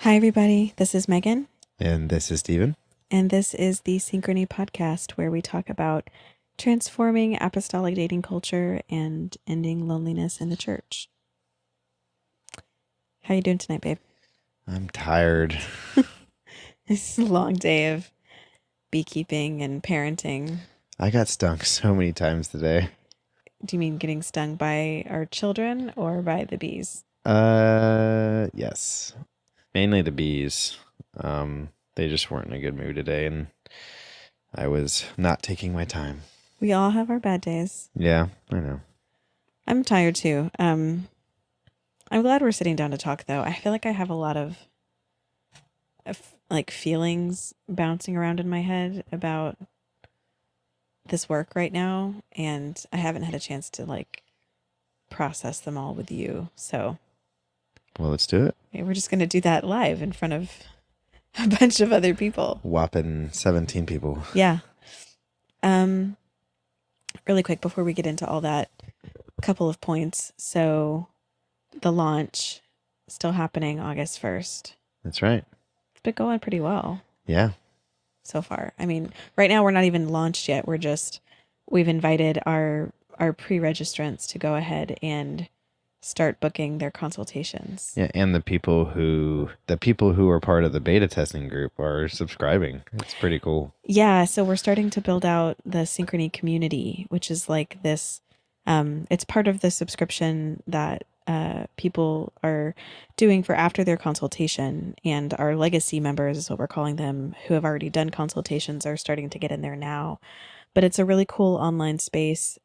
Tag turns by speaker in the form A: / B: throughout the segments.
A: Hi, everybody. This is Megan,
B: And this is Steven.
A: and this is the Synchrony podcast where we talk about transforming apostolic dating culture and ending loneliness in the church. How you doing tonight, babe?
B: I'm tired.
A: This is a long day of beekeeping and parenting.
B: I got stung so many times today.
A: Do you mean getting stung by our children or by the bees?
B: Yes. Mainly the bees. They just weren't in a good mood today, and I was not taking my time.
A: We all have our bad days.
B: Yeah, I know.
A: I'm tired too. I'm glad we're sitting down to talk, though. I feel like I have a lot of feelings bouncing around in my head about this work right now, and I haven't had a chance to process them all with you. So
B: Well, let's do it.
A: we're just going to do that live in front of a bunch of other people.
B: Whopping 17 people.
A: Yeah. Um really quick before we get into all that, a couple of points. So the launch still happening August 1st.
B: That's right.
A: It's been going pretty well
B: Yeah.
A: so far. I mean, right now we're not even launched yet. We've invited our pre-registrants to go ahead and start booking their consultations.
B: Yeah, and the people who are part of the beta testing group are subscribing. It's pretty cool.
A: Yeah, so we're starting to build out the Synchrony community, which is like this. It's part of the subscription that people are doing for after their consultation, and our legacy members is what we're calling them, who have already done consultations, are starting to get in there now. But it's a really cool online space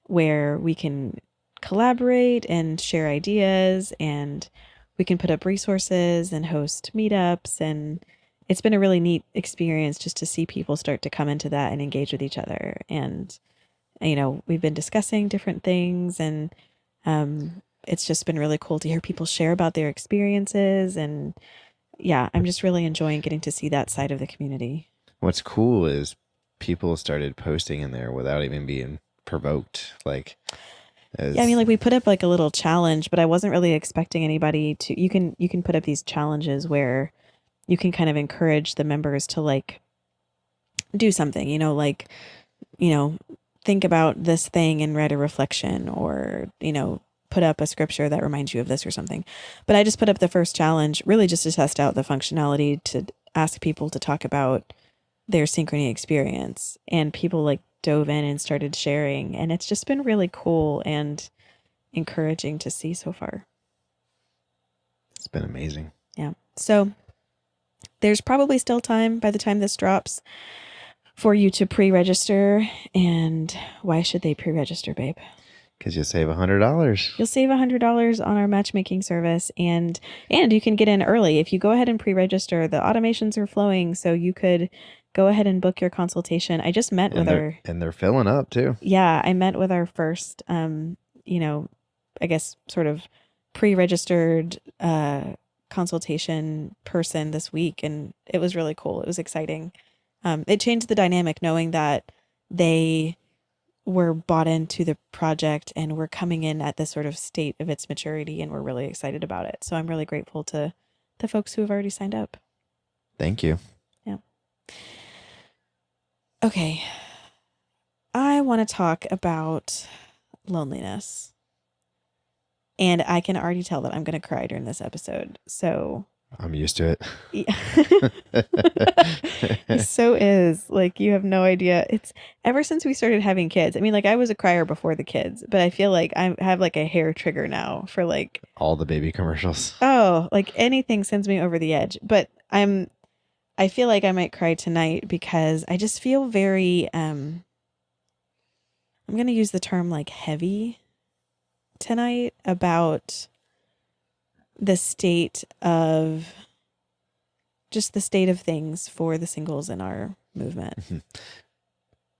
A: where we can collaborate and share ideas, and we can put up resources and host meetups, and it's been a really neat experience just to see people start to come into that and engage with each other. And we've been discussing different things, and it's just been really cool to hear people share about their experiences. And yeah, I'm just really enjoying getting to see that side of the community.
B: What's cool is people started posting in there without even being provoked.
A: Yeah, I mean, we put up like a little challenge, but I wasn't really expecting anybody to. You can put up these challenges where you can kind of encourage the members to do something. You know, think about this thing and write a reflection, or put up a scripture that reminds you of this or something. But I just put up the first challenge really just to test out the functionality, to ask people to talk about their synchrony experience, and people dove in and started sharing, and it's just been really cool and encouraging to see so far.
B: It's been amazing.
A: Yeah. So there's probably still time by the time this drops for you to pre-register. And why should they pre-register, babe?
B: Because you save $100.
A: You'll save $100 on our matchmaking service, and you can get in early. If you go ahead and pre-register, the automations are flowing, so you could go ahead and book your consultation. I just met with our...
B: And they're filling up, too.
A: Yeah, I met with our first, I guess sort of pre-registered consultation person this week, and it was really cool. It was exciting. It changed the dynamic knowing that they were bought into the project and we're coming in at this sort of state of its maturity, and we're really excited about it. So I'm really grateful to the folks who have already signed up.
B: Thank you.
A: Yeah. Okay. I want to talk about loneliness. And I can already tell that I'm going to cry during this episode. So
B: I'm used to it.
A: yeah. So is you have no idea. It's ever since we started having kids. I mean, I was a crier before the kids, but I feel like I have a hair trigger now for
B: all the baby commercials.
A: Oh, anything sends me over the edge. But I feel like I might cry tonight because I just feel very I'm going to use the term heavy tonight about the state of things for the singles in our movement.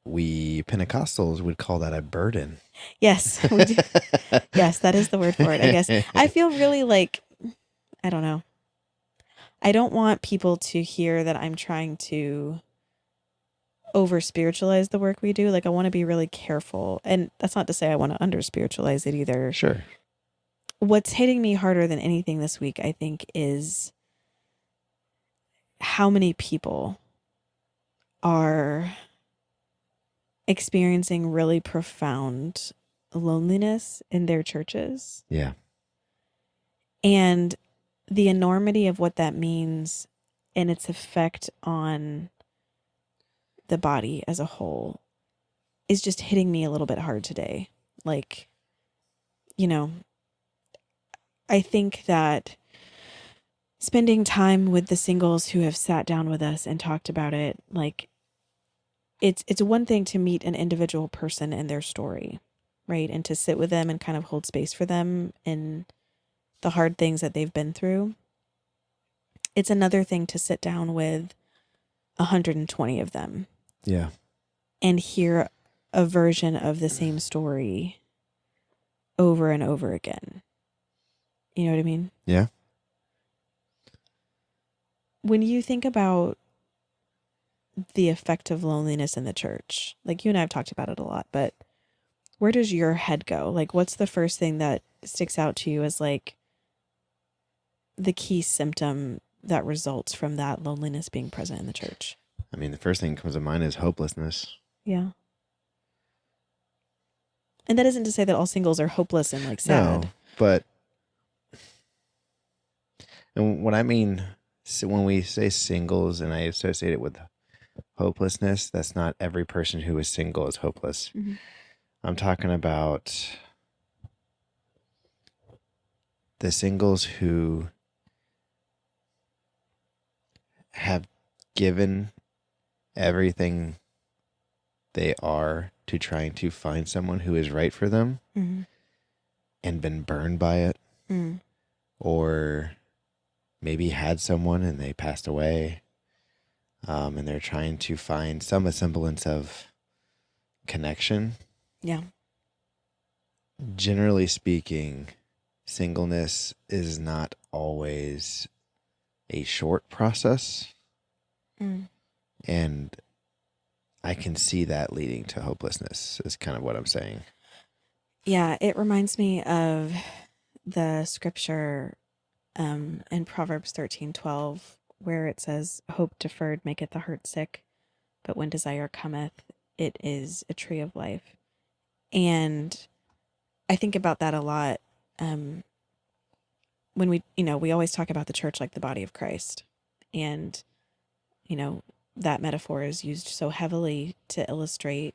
B: We Pentecostals would call that a burden.
A: Yes, we do. Yes, that is the word for it, I guess. I feel really I don't know. I don't want people to hear that I'm trying to over spiritualize the work we do. I want to be really careful. And that's not to say I want to under spiritualize it either.
B: Sure.
A: What's hitting me harder than anything this week, I think, is how many people are experiencing really profound loneliness in their churches,
B: Yeah.
A: and the enormity of what that means and its effect on the body as a whole is just hitting me a little bit hard today. Like, you know, I think that spending time with the singles who have sat down with us and talked about it, like, it's one thing to meet an individual person and their story, right? And to sit with them and kind of hold space for them in the hard things that they've been through. It's another thing to sit down with 120 of them
B: Yeah.
A: and hear a version of the same story over and over again. You know what I mean?
B: Yeah.
A: When you think about the effect of loneliness in the church, like you and I have talked about it a lot, but where does your head go? Like, what's the first thing that sticks out to you as like the key symptom that results from that loneliness being present in the church?
B: I mean, the first thing that comes to mind is hopelessness.
A: Yeah. And that isn't to say that all singles are hopeless and like sad.
B: No, but and what I mean, so when we say singles and I associate it with hopelessness, that's not every person who is single is hopeless.
A: Mm-hmm.
B: I'm talking about the singles who have given everything they are to trying to find someone who is right for them
A: Mm-hmm.
B: and been burned by it,
A: Mm.
B: or maybe had someone and they passed away, and they're trying to find some semblance of connection.
A: Yeah.
B: Generally speaking, singleness is not always a short process,
A: Mm.
B: and I can see that leading to hopelessness is kind of what I'm saying.
A: Yeah, it reminds me of the scripture in Proverbs 13:12, where it says, "Hope deferred maketh the heart sick, but when desire cometh, it is a tree of life." And I think about that a lot um, when we always talk about the church like the body of Christ. And, you know, that metaphor is used so heavily to illustrate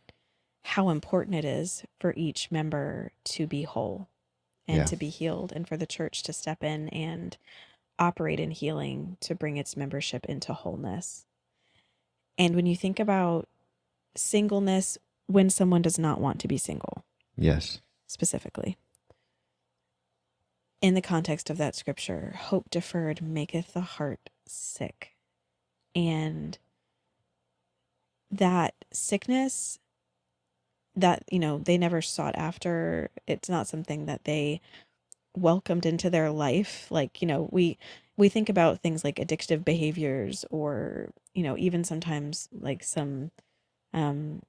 A: how important it is for each member to be whole and
B: Yeah.
A: to be healed, and for the church to step in and operate in healing to bring its membership into wholeness. And when you think about singleness, when someone does not want to be single,
B: Yes.
A: specifically, in the context of that scripture, hope deferred maketh the heart sick. And that sickness that, they never sought after, it's not something that they welcomed into their life. Like, we think about things like addictive behaviors, or, even sometimes like some um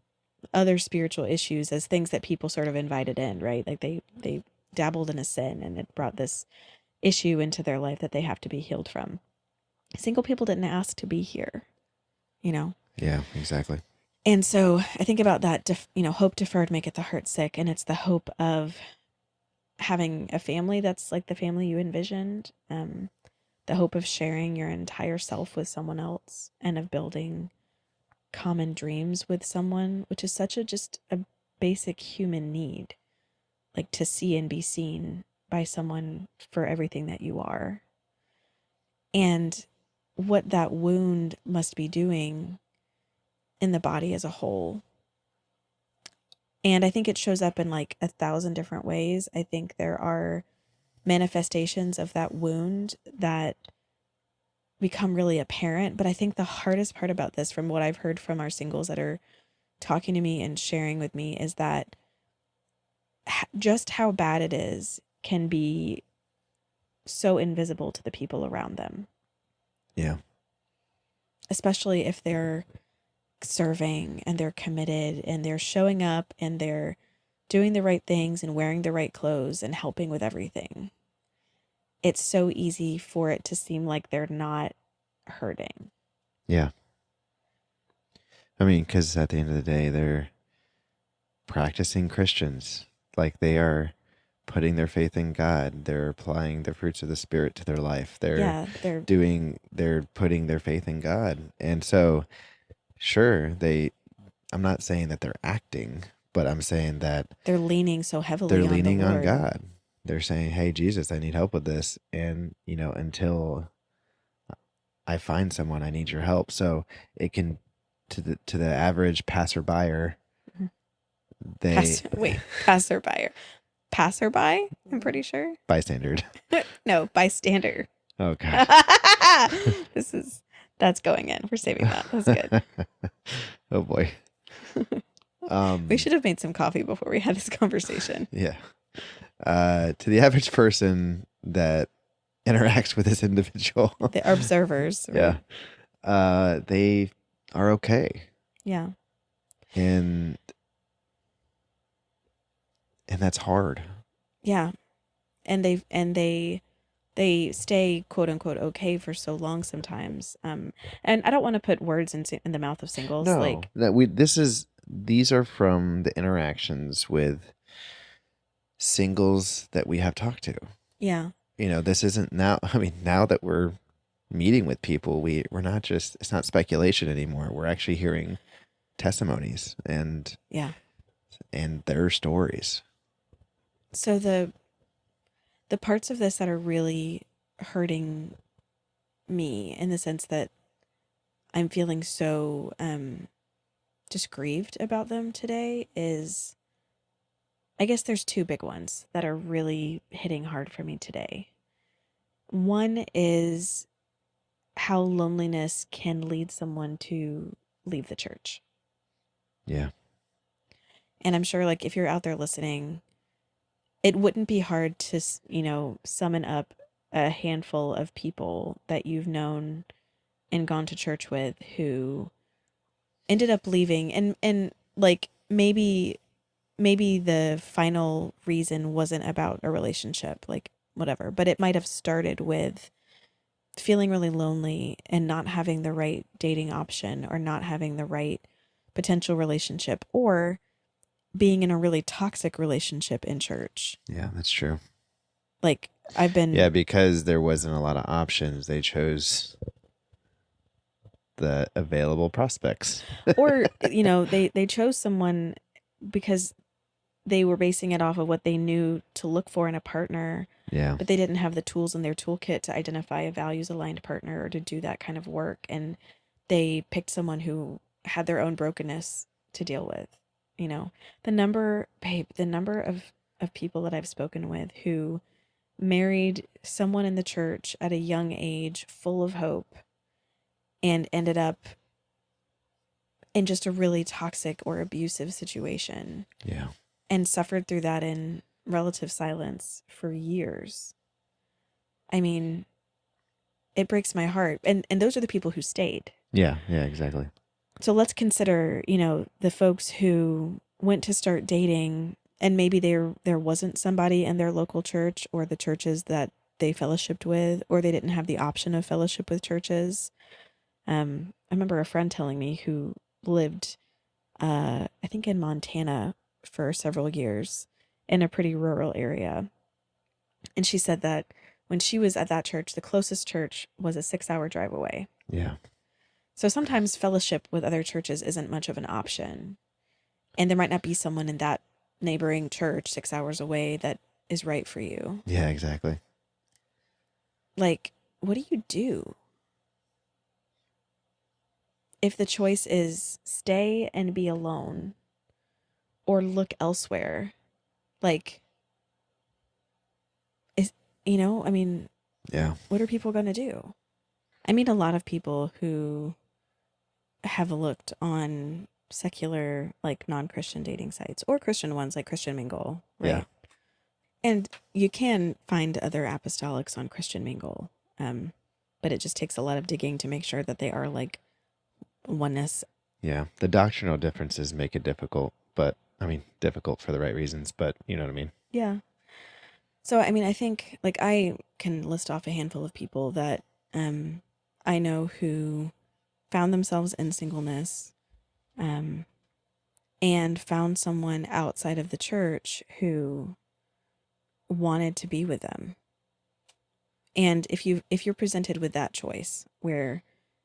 A: other spiritual issues as things that people sort of invited in, right? Like they dabbled in a sin and it brought this issue into their life that they have to be healed from. Single people didn't ask to be here, you know?
B: Yeah, exactly.
A: And so I think about that, hope deferred maketh the heart sick. And it's the hope of having a family that's like the family you envisioned, the hope of sharing your entire self with someone else, and of building common dreams with someone, which is such just a basic human need, like to see and be seen by someone for everything that you are. And what that wound must be doing in the body as a whole. And I think it shows up in like 1,000 different ways. I think there are manifestations of that wound that become really apparent. But I think the hardest part about this, from what I've heard from our singles that are talking to me and sharing with me, is that just how bad it is can be so invisible to the people around them.
B: Yeah.
A: Especially if they're serving and they're committed and they're showing up and they're doing the right things and wearing the right clothes and helping with everything. It's so easy for it to seem like they're not hurting.
B: Yeah. I mean, because at the end of the day, they're practicing Christians. Like they are putting their faith in God. They're applying the fruits of the Spirit to their life.
A: Yeah,
B: They're putting their faith in God. And so, sure, I'm not saying that they're acting, but I'm saying that
A: they're leaning so
B: they're
A: heavily on the
B: leaning on
A: Lord.
B: God. They're saying, "Hey, Jesus, I need help with this." And, until I find someone, I need your help. So it can, to the average passerby,
A: Mhm.
B: they
A: Passerby. Passerby, I'm pretty sure.
B: bystander.
A: No, bystander.
B: Oh gosh.
A: This is that's going in. We're saving that. That's good.
B: Oh boy.
A: We should have made some coffee before we had this conversation.
B: Yeah. To the average person that interacts with this individual,
A: The observers, right?
B: they are okay,
A: Yeah.
B: and that's hard.
A: Yeah. And they stay quote unquote okay for so long sometimes. And I don't want to put words in the mouth of singles.
B: No,
A: Like,
B: that these are from the interactions with singles that we have talked to.
A: yeah,
B: This isn't now. I mean, now that we're meeting with people, we're not just, it's not speculation anymore. We're actually hearing testimonies
A: yeah.
B: and their stories.
A: So the parts of this that are really hurting me in the sense that I'm feeling so just grieved about them today is, I guess there's two big ones that are really hitting hard for me today. One is how loneliness can lead someone to leave the church.
B: Yeah.
A: And I'm sure, like, if you're out there listening, it wouldn't be hard to, summon up a handful of people that you've known and gone to church with who ended up leaving. And like, maybe the final reason wasn't about a relationship, like, whatever, but it might have started with feeling really lonely and not having the right dating option or not having the right potential relationship or being in a really toxic relationship in church.
B: Yeah, that's true.
A: Like, I've
B: Yeah,
A: been,
B: because there wasn't a lot of options. They chose the available prospects.
A: or, they chose someone because they were basing it off of what they knew to look for in a partner,
B: Yeah.
A: but they didn't have the tools in their toolkit to identify a values aligned partner or to do that kind of work. And they picked someone who had their own brokenness to deal with. The number of people that I've spoken with who married someone in the church at a young age, full of hope, and ended up in just a really toxic or abusive situation
B: Yeah.
A: and suffered through that in relative silence for years. I mean, it breaks my heart. And those are the people who stayed.
B: Yeah. Yeah, exactly.
A: So let's consider, the folks who went to start dating and maybe there wasn't somebody in their local church or the churches that they fellowshipped with, or they didn't have the option of fellowship with churches. I remember a friend telling me who lived, I think in Montana for several years in a pretty rural area. And she said that when she was at that church, the closest church was a 6-hour drive away.
B: Yeah.
A: So sometimes fellowship with other churches isn't much of an option. And there might not be someone in that neighboring church 6 hours away that is right for you.
B: Yeah, exactly.
A: Like, what do you do if the choice is stay and be alone or look elsewhere? Like, I mean,
B: Yeah.
A: what are people going to do? I meet a lot of people who have looked on secular, like, non-Christian dating sites or Christian ones like Christian Mingle,
B: Yeah.
A: right? And you can find other apostolics on Christian Mingle, but it just takes a lot of digging to make sure that they are like oneness.
B: Yeah. The doctrinal differences make it difficult, but I mean, difficult for the right reasons, but you know what I mean?
A: Yeah. So, I mean, I think, like, I can list off a handful of people that I know who found themselves in singleness, um, and found someone outside of the church who wanted to be with them. And if you're presented with that choice where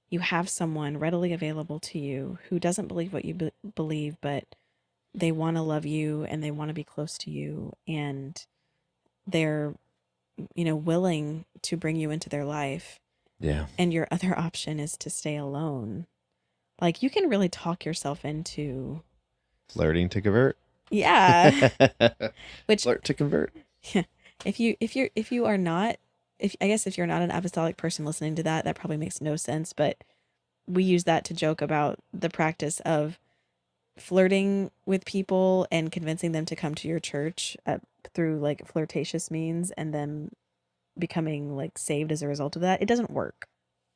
A: you have someone readily available to you who doesn't believe what you believe, but they want to love you and they want to be close to you, and they're, willing to bring you into their life,
B: Yeah.
A: and your other option is to stay alone, like, you can really talk yourself into,
B: Flirting to convert.
A: yeah, which,
B: Flirt to convert.
A: yeah, if you are not, if I guess if you're not an apostolic person listening to that, that probably makes no sense, but we use that to joke about the practice of flirting with people and convincing them to come to your church, through like flirtatious means, and then becoming like saved as a result of that. It doesn't work.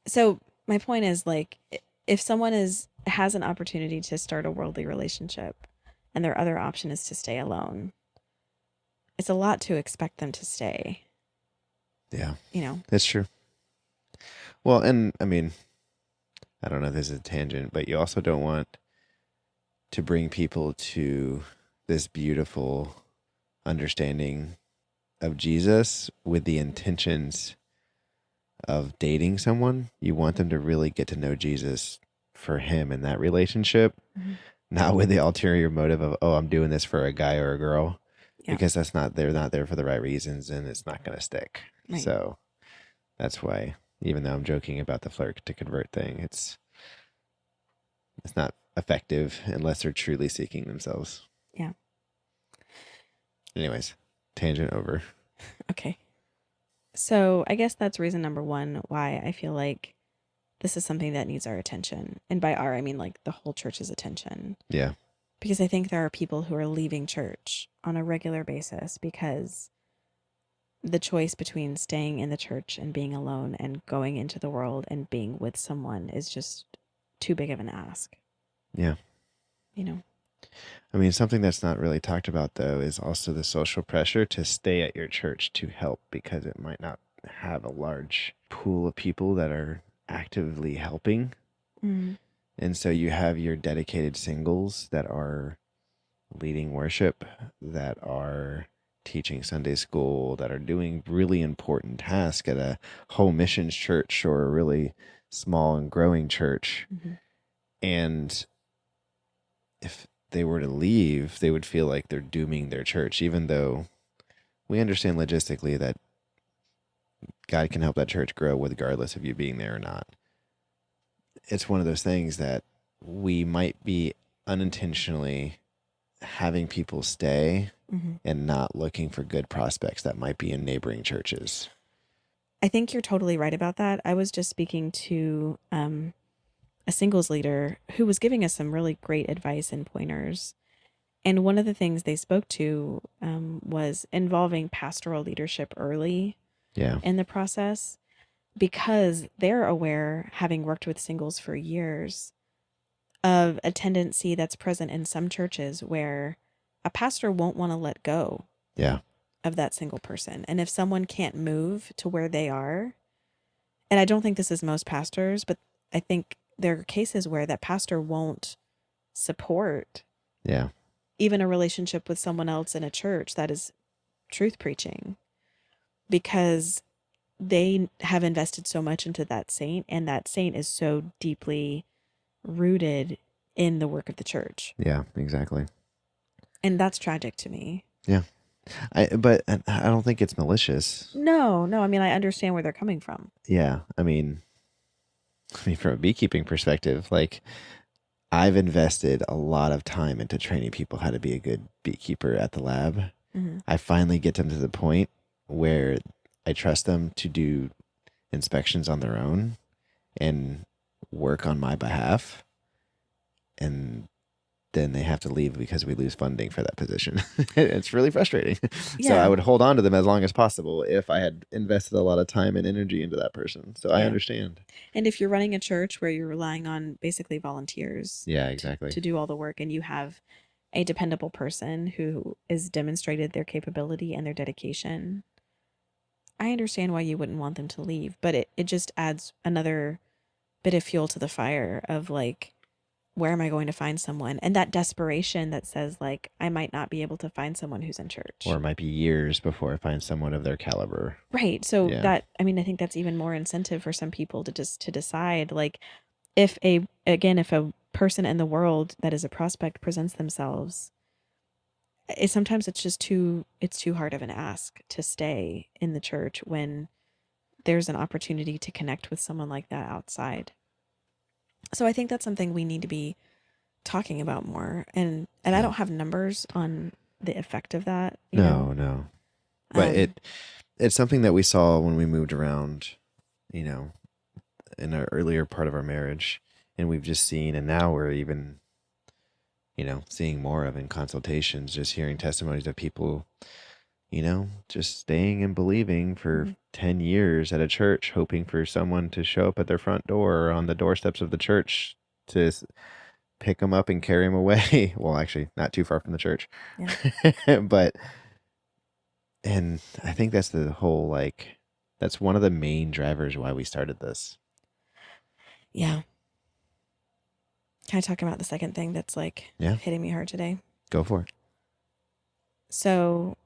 A: So my point is, like, if someone has an opportunity to start a worldly relationship and their other option is to stay alone, it's a lot to expect them to stay,
B: Yeah,
A: you know.
B: that's true. Well, and I mean, I don't know if this is a tangent, but you also don't want to bring people to this beautiful understanding of Jesus with the intentions of dating someone. You want them to really get to know Jesus for him in that relationship,
A: Mm-hmm.
B: not with the ulterior motive of, oh, I'm doing this for a guy or a girl,
A: Yeah.
B: because they're not there for the right reasons, and it's not going to stick.
A: Right.
B: So that's why, even though I'm joking about the flirt to convert thing, it's not effective unless they're truly seeking themselves.
A: Yeah.
B: Anyways, tangent over.
A: Okay. So I guess that's reason number one why I feel like this is something that needs our attention. And by our, I mean like the whole church's attention.
B: Yeah.
A: Because I think there are people who are leaving church on a regular basis because the choice between staying in the church and being alone and going into the world and being with someone is just too big of an ask.
B: Yeah.
A: You know?
B: I mean, something that's not really talked about, though, is also the social pressure to stay at your church to help, because it might not have a large pool of people that are actively helping.
A: Mm.
B: And so you have your dedicated singles that are leading worship, that are teaching Sunday school, that are doing really important tasks at a home missions church or a really small and growing church.
A: Mm-hmm.
B: And if they were to leave, they would feel like they're dooming their church, even though we understand logistically that God can help that church grow regardless of you being there or not. It's one of those things that we might be unintentionally having people stay
A: Mm-hmm.
B: and not looking for good prospects that might be in neighboring churches.
A: I think you're totally right about that. I was just speaking to a singles leader who was giving us some really great advice and pointers. And one of the things they spoke to was involving pastoral leadership early
B: Yeah.
A: in the process, because they're aware, having worked with singles for years, of a tendency that's present in some churches where a pastor won't want to let go
B: Yeah.
A: of that single person. And if someone can't move to where they are, and I don't think this is most pastors, but I think there are cases where that pastor won't support
B: Yeah.
A: even a relationship with someone else in a church that is truth preaching, because they have invested so much into that saint, and that saint is so deeply rooted in the work of the church.
B: Yeah, exactly.
A: And that's tragic to me.
B: Yeah. But I don't think it's malicious.
A: No, I mean, I understand where they're coming from.
B: Yeah. From a beekeeping perspective, like, I've invested a lot of time into training people how to be a good beekeeper at the lab.
A: Mm-hmm.
B: I finally get them to the point where I trust them to do inspections on their own and work on my behalf. And then they have to leave because we lose funding for that position. It's really frustrating. So I
A: Yeah.
B: would hold on to them as long as possible if I had invested a lot of time and energy into that person. So I
A: Yeah.
B: understand.
A: And if you're running a church where you're relying on basically volunteers
B: Yeah, exactly.
A: to do all the work, and you have a dependable person who has demonstrated their capability and their dedication, I understand why you wouldn't want them to leave, but it just adds another bit of fuel to the fire of like, where am I going to find someone? And that desperation that says like, I might not be able to find someone who's in
B: Or
A: church.
B: it might be years before I find someone of their caliber.
A: Right. So
B: Yeah.
A: that, I mean, I think that's even more incentive for some people to just to decide like, if a person in the world that is a prospect presents themselves, sometimes it's too hard of an ask to stay in the church when there's an opportunity to connect with someone like that outside. So I think that's something we need to be talking about more. And I
B: Yeah.
A: don't have numbers on the effect of that, you know.
B: No, no. But
A: Um
B: it's something that we saw when we moved around, you know, in our earlier part of our marriage, and we've just seen, and now we're even, seeing more of in consultations, just hearing testimonies of people, just staying and believing for
A: mhm.
B: 10 years at a church, hoping for someone to show up at their front door or on the doorsteps of the church to pick them up and carry them away. Well, actually, not too far from the church.
A: Yeah.
B: But, and I think that's the whole, like, that's one of the main drivers why we started this.
A: Yeah. Can I talk about the second thing that's like
B: Yeah,
A: hitting me hard today?
B: go for it.
A: So,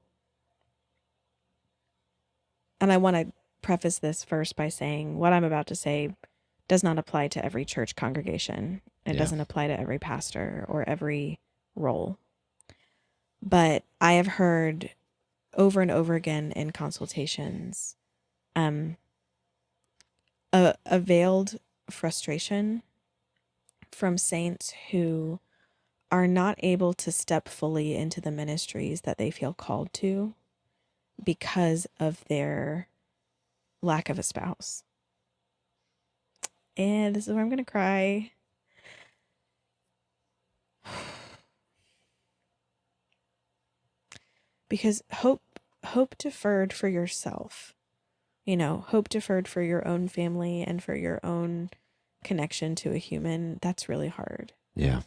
A: and I want to preface this first by saying what I'm about to say does not apply to every church congregation. It
B: Yeah.
A: doesn't apply to every pastor or every role. But I have heard over and over again in consultations um, a veiled frustration from saints who are not able to step fully into the ministries that they feel called to because of their lack of a spouse. And this is where I'm going to cry. Because hope deferred for yourself. Hope deferred for your own family and for your own connection to a human, that's really hard.
B: Yeah.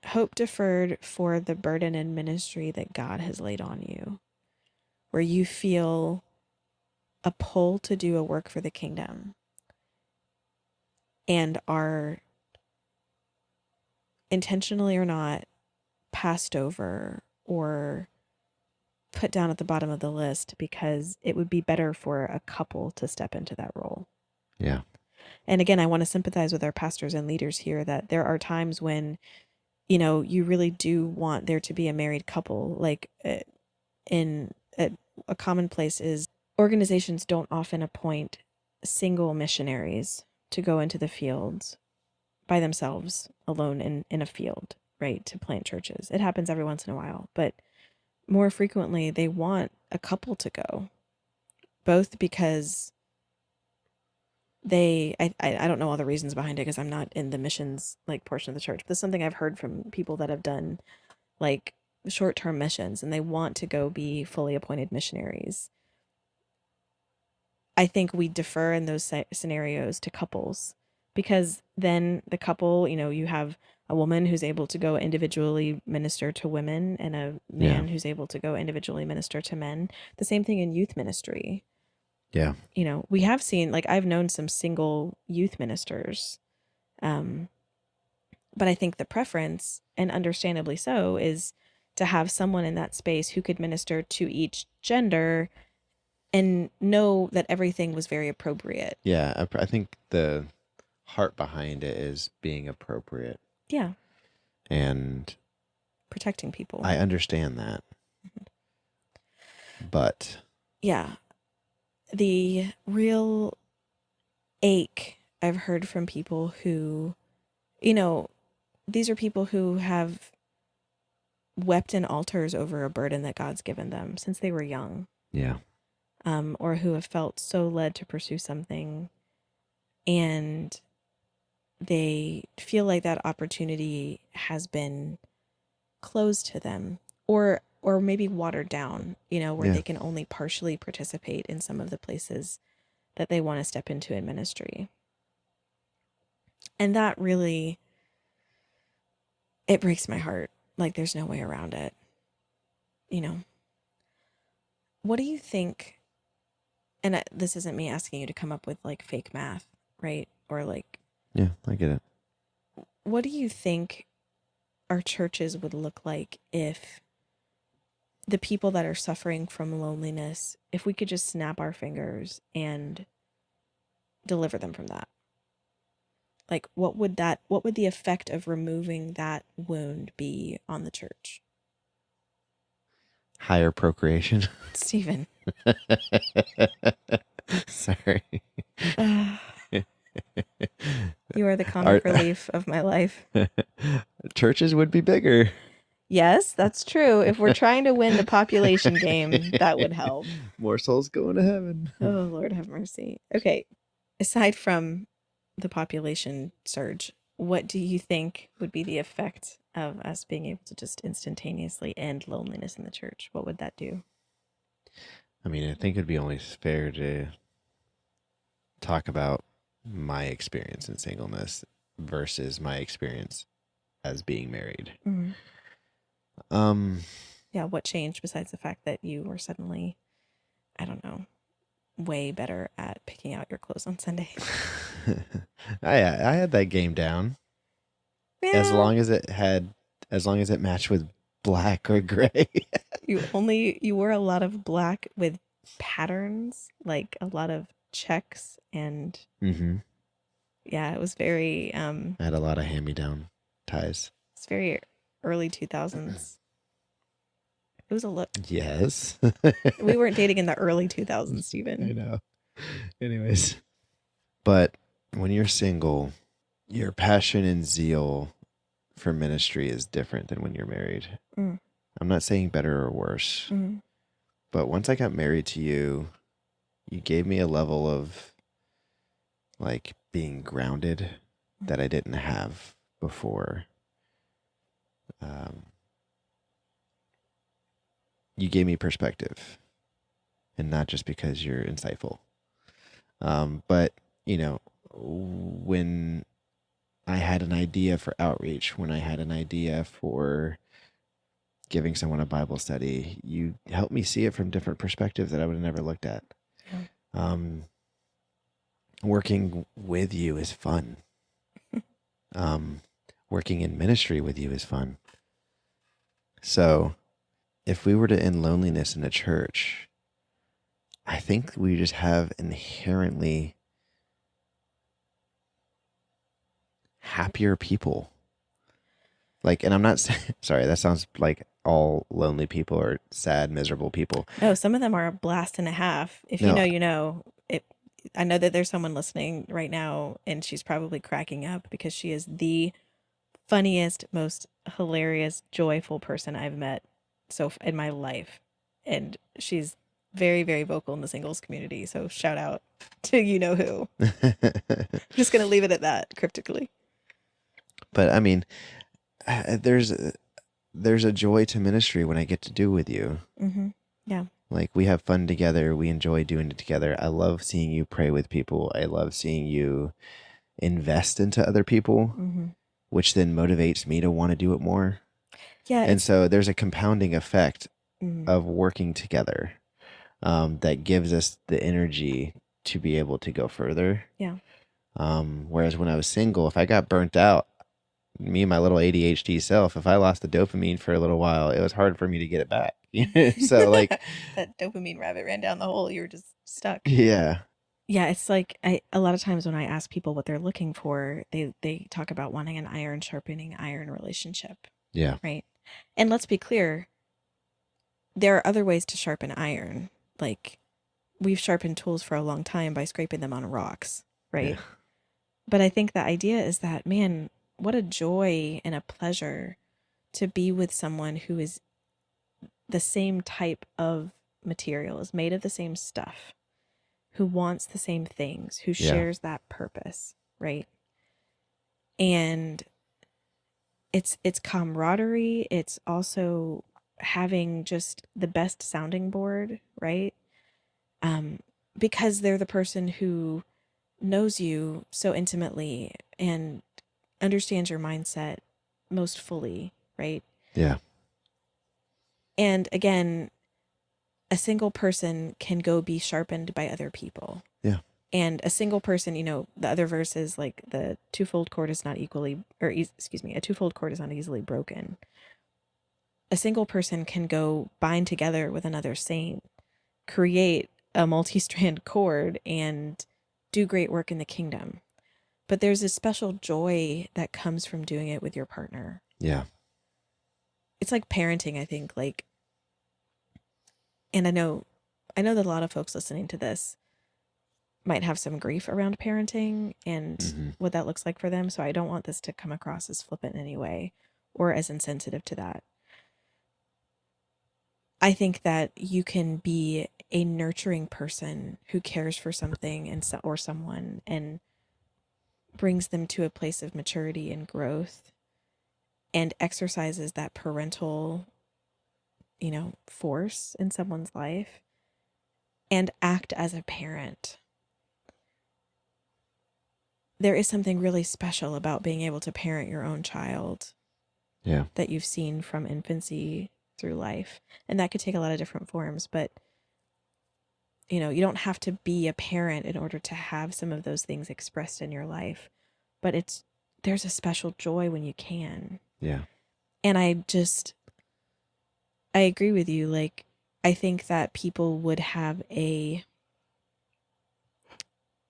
A: Hope deferred for the burden and ministry that God has laid on you, where you feel a pull to do a work for the kingdom and are intentionally or not passed over or put down at the bottom of the list because it would be better for a couple to step into that role.
B: Yeah.
A: And again, I want to sympathize with our pastors and leaders here that there are times when, you really do want there to be a married couple. Like in a commonplace is organizations don't often appoint single missionaries to go into the fields by themselves alone in a field, right? To plant churches. It happens every once in a while, but more frequently they want a couple to go, both because I don't know all the reasons behind it because I'm not in the missions like portion of the church, but it's something I've heard from people that have done like short-term missions and they want to go be fully appointed missionaries. I think we defer in those scenarios to couples because then the couple, you have a woman who's able to go individually minister to women and a
B: Yeah.
A: man who's able to go individually minister to men. The same thing in youth ministry.
B: Yeah.
A: We have seen, like, I've known some single youth ministers. Um, but I think the preference, and understandably so, is to have someone in that space who could minister to each gender and know that everything was very appropriate.
B: Yeah. I think the heart behind it is being appropriate.
A: Yeah.
B: And
A: Protecting people.
B: I understand that. But
A: yeah. The real ache I've heard from people who, these are people who have wept in altars over a burden that God's given them since they were young.
B: yeah.
A: Or who have felt so led to pursue something and they feel like that opportunity has been closed to them or maybe watered down, where
B: Yeah.
A: they can only partially participate in some of the places that they want to step into in ministry. And that really, it breaks my heart. Like there's no way around it. What do you think? And this isn't me asking you to come up with like fake math, right? Or like
B: Yeah, I get it.
A: What do you think our churches would look like if the people that are suffering from loneliness, if we could just snap our fingers and deliver them from that? Like, what would the effect of removing that wound be on the church?
B: Higher procreation.
A: Stephen.
B: Sorry.
A: You are the
B: Our
A: comic relief of my life.
B: churches would be bigger.
A: Yes, that's true. If we're trying to win the population game, that would help.
B: More souls going to heaven.
A: Oh, Lord have mercy. Okay. Aside from the population surge, what do you think would be the effect of us being able to just instantaneously end loneliness in the church? What would that do?
B: I mean, I think it'd be only fair to talk about my experience in singleness versus my experience as being married.
A: Mm-hmm.
B: Um,
A: Yeah, what changed besides the fact that you were suddenly, I don't know, way better at picking out your clothes on Sunday?
B: I had that game down as
A: Yeah.
B: long as it matched with black or gray.
A: You wore a lot of black with patterns, like a lot of checks, and
B: Mm-hmm.
A: yeah, it was very
B: I had a lot of hand-me-down ties.
A: it's very early 2000s. It was a look.
B: Yes.
A: We weren't dating in the early 2000s,
B: I
A: Steven.
B: know. Anyways. But when you're single, your passion and zeal for ministry is different than when you're married.
A: Mm,
B: I'm not saying better or worse,
A: mm,
B: but once I got married to you, you gave me a level of like being grounded that I didn't have before. Um, you gave me perspective, and not just because you're insightful. But you know, when I had an idea for outreach, when I had an idea for giving someone a Bible study, you helped me see it from different perspectives that I would have never looked at.
A: yeah.
B: Um, working with you is fun. Working in ministry with you is fun. So if we were to end loneliness in a church, I think we just have inherently happier people. Like, and I'm not saying, sorry, that sounds like all lonely people or sad, miserable people.
A: No, some of them are a blast and a half. If you
B: No,
A: know, you know. I know that there's someone listening right now, and she's probably cracking up because she is the funniest, most hilarious, joyful person I've met in my life, and she's very, very vocal in the singles community. So shout out to you know who. I'm just gonna leave it at that cryptically.
B: but I mean, there's a joy to ministry when I get to do with you.
A: Mm-hmm. Yeah.
B: Like we have fun together. We enjoy doing it together. I love seeing you pray with people. I love seeing you invest into other people,
A: Mm-hmm.
B: which then motivates me to want to do it more.
A: Yeah.
B: And so there's a compounding effect
A: Mm,
B: of working together that gives us the energy to be able to go further.
A: yeah.
B: Whereas when I was single, if I got burnt out, me and my little ADHD self, if I lost the dopamine for a little while, it was hard for me to get it back. So like,
A: That dopamine rabbit ran down the hole. You were just stuck.
B: yeah,
A: Yeah, it's like a lot of times when I ask people what they're looking for, they talk about wanting an iron sharpening iron relationship,
B: yeah,
A: right? And let's be clear, there are other ways to sharpen iron. Like we've sharpened tools for a long time by scraping them on rocks,
B: yeah,
A: right? But I think the idea is that, man, what a joy and a pleasure to be with someone who is the same type of material, is made of the same stuff, who wants the same things, who
B: yeah,
A: shares that purpose, right? And it's camaraderie, it's also having just the best sounding board, right? Um, because they're the person who knows you so intimately and understands your mindset most fully, right?
B: yeah,
A: And again, a single person can go be sharpened by other people.
B: yeah.
A: And a single person, the other verse is like the twofold cord is not equally, excuse me, a twofold cord is not easily broken. A single person can go bind together with another saint, create a multi-strand cord, and do great work in the kingdom. But there's a special joy that comes from doing it with your partner.
B: Yeah.
A: It's like parenting, I think, and I know that a lot of folks listening to this might have some grief around parenting and what that looks like for them. So I don't want this to come across as flippant in any way or as insensitive to that. I think that you can be a nurturing person who cares for something or someone and brings them to a place of maturity and growth and exercises that parental, force in someone's life and act as a parent. There is something really special about being able to parent your own child.
B: Yeah.
A: That you've seen from infancy through life. And that could take a lot of different forms, but you don't have to be a parent in order to have some of those things expressed in your life. But there's a special joy when you can.
B: Yeah.
A: And I agree with you. Like, I think that people would have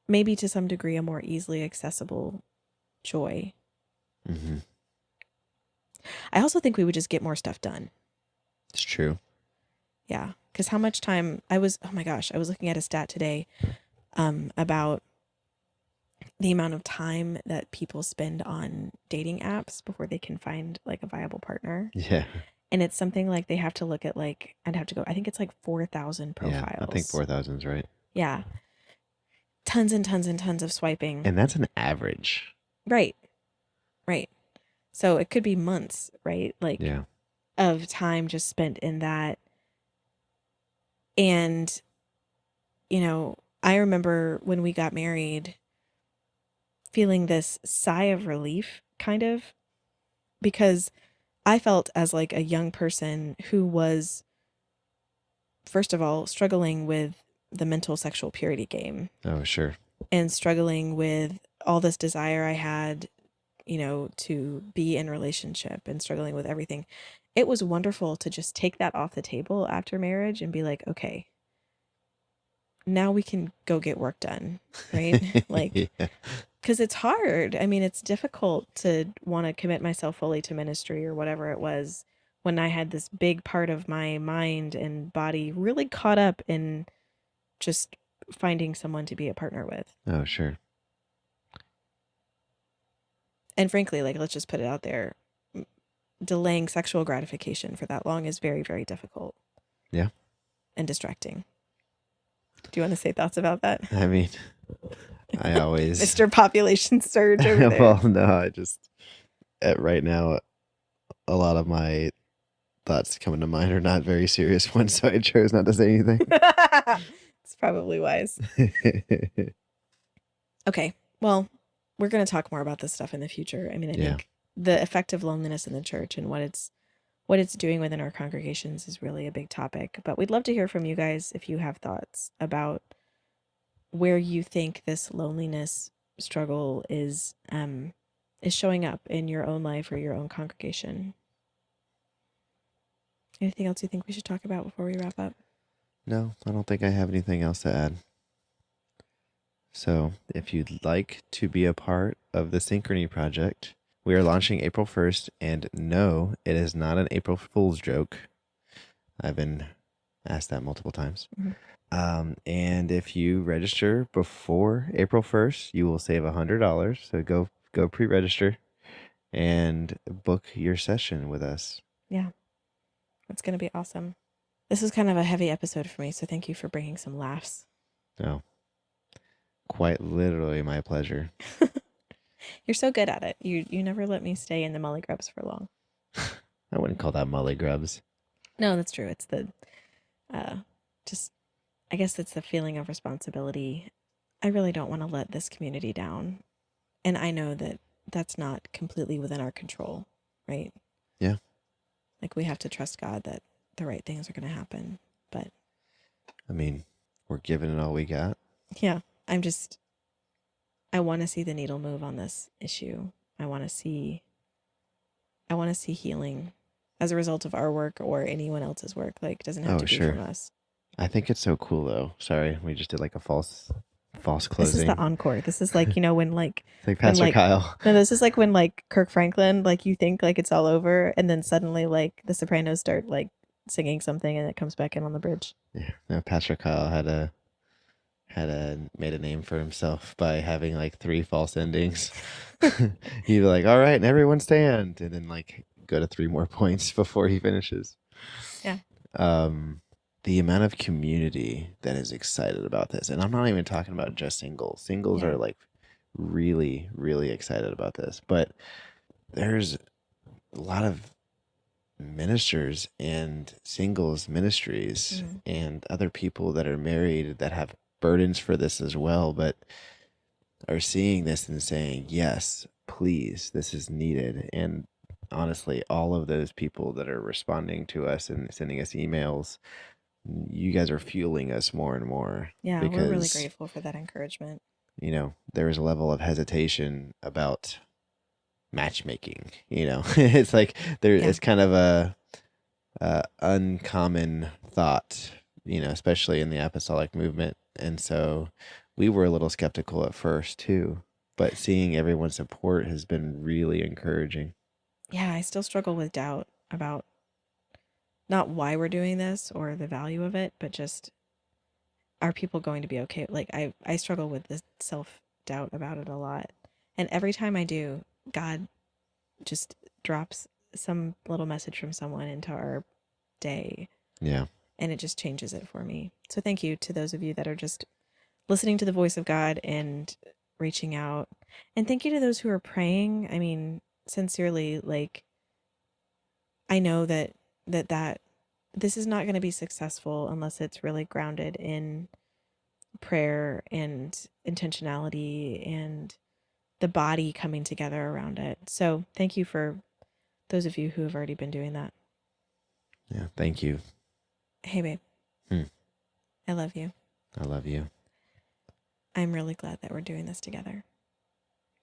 A: maybe to some degree, a more easily accessible joy.
B: Mm-hmm.
A: I also think we would just get more stuff done.
B: It's true.
A: Yeah. Because how much time I was looking at a stat today about the amount of time that people spend on dating apps before they can find like a viable partner.
B: Yeah.
A: And it's something like they have to look at I think it's like 4,000 profiles.
B: Yeah, I think 4,000 is right.
A: Yeah. Tons and tons and tons of swiping.
B: And that's an average.
A: Right. So it could be months, right? Of time just spent in that. And, I remember when we got married feeling this sigh of relief, kind of, because I felt as like a young person who was, first of all, struggling with the mental sexual purity game.
B: Oh, sure.
A: And struggling with all this desire I had, to be in a relationship and struggling with everything. It was wonderful to just take that off the table after marriage and be like, okay, now we can go get work done, right?
B: Yeah.
A: Because it's hard. I mean, it's difficult to want to commit myself fully to ministry or whatever it was when I had this big part of my mind and body really caught up in just finding someone to be a partner with.
B: Oh, sure.
A: And frankly, let's just put it out there. Delaying sexual gratification for that long is very, very difficult.
B: Yeah.
A: And distracting. Do you want to say thoughts about that?
B: I mean, I always...
A: Mr. Population Surge over there.
B: Well, no, I just... right now, a lot of my thoughts coming to mind are not very serious ones, so I chose not to say anything.
A: It's probably wise. Okay, well, we're going to talk more about this stuff in the future. I mean, I think the effect of loneliness in the church and what it's doing within our congregations is really a big topic. But we'd love to hear from you guys if you have thoughts about where you think this loneliness struggle is showing up in your own life or your own congregation. Anything else you think we should talk about before we wrap up?
B: No, I don't think I have anything else to add. So if you'd like to be a part of the Synchrony project, we are launching April 1st, and no, it is not an April Fool's joke. I've been asked that multiple times. Mm-hmm. And if you register before April 1st, you will save $100. So go pre-register and book your session with us. Yeah.
A: It's going to be awesome. This was kind of a heavy episode for me, so thank you for bringing some laughs.
B: Oh, quite literally my pleasure.
A: You're so good at it. You never let me stay in the mully grubs for long.
B: I wouldn't call that mully grubs.
A: No, that's true. It's the, I guess it's the feeling of responsibility. I really don't want to let this community down. And I know that that's not completely within our control, right?
B: Yeah.
A: We have to trust God that the right things are going to happen. But
B: I mean, we're giving it all we got.
A: Yeah. I'm just, I want to see the needle move on this issue. I want to see healing as a result of our work or anyone else's work. Like, it doesn't have
B: Oh,
A: to be from
B: sure.
A: us.
B: I think it's so cool though. Sorry, we just did like a false
A: This is the
B: closing.
A: encore. This is like, when
B: It's like
A: when
B: Pastor
A: like
B: Kyle.
A: no, this is like when like Kirk Franklin, like you think like it's all over, and then suddenly like the Sopranos start like singing something, and it comes back in on the bridge.
B: Yeah, no, Pastor Kyle had made a name for himself by having like 3 false endings. He'd be like, "All right, and everyone stand," and then like go to 3 more points before he finishes.
A: Yeah.
B: The amount of community that is excited about this, and I'm not even talking about just singles. Singles
A: Yeah.
B: are like really, really excited about this, but there's a lot of ministers and singles ministries
A: Mhm.
B: and other people that are married that have burdens for this as well, but are seeing this and saying, yes, please, this is needed. And honestly, all of those people that are responding to us and sending us emails, you guys are fueling us more and more
A: Yeah, we're really
B: because,
A: grateful for that encouragement.
B: there is a level of hesitation about matchmaking. It's like
A: Yeah.
B: it's kind of a uncommon thought, especially in the apostolic movement. And so we were a little skeptical at first too, but seeing everyone's support has been really encouraging.
A: Yeah, I still struggle with doubt about not why we're doing this or the value of it, but just, are people going to be okay? Like, I struggle with the self-doubt about it a lot. And every time I do, God just drops some little message from someone into our day,
B: Yeah.
A: and it just changes it for me. So thank you to those of you that are just listening to the voice of God and reaching out. And thank you to those who are praying. I mean, sincerely, like, I know that this is not going to be successful unless it's really grounded in prayer and intentionality and the body coming together around it. So thank you for those of you who have already been doing that.
B: Yeah. Thank you.
A: Hey, babe,
B: Hmm.
A: I love you.
B: I love you.
A: I'm really glad that we're doing this together.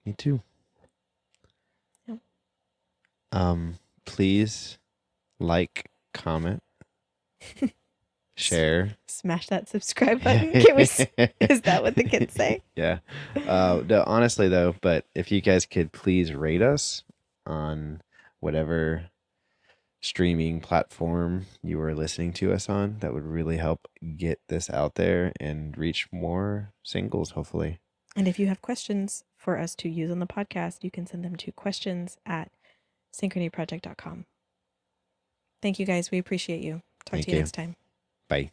B: Me too.
A: Yep.
B: Please like, comment, share.
A: Smash that subscribe button. Can we? Is that what the kids say?
B: Yeah. No, honestly though, but if you guys could please rate us on whatever streaming platform you are listening to us on, that would really help get this out there and reach more singles, hopefully.
A: And if you have questions for us to use on the podcast, you can send them to questions@synchronyproject.com. Thank you guys. We appreciate you. Talk to
B: Thank
A: you
B: you.
A: next time.
B: Bye.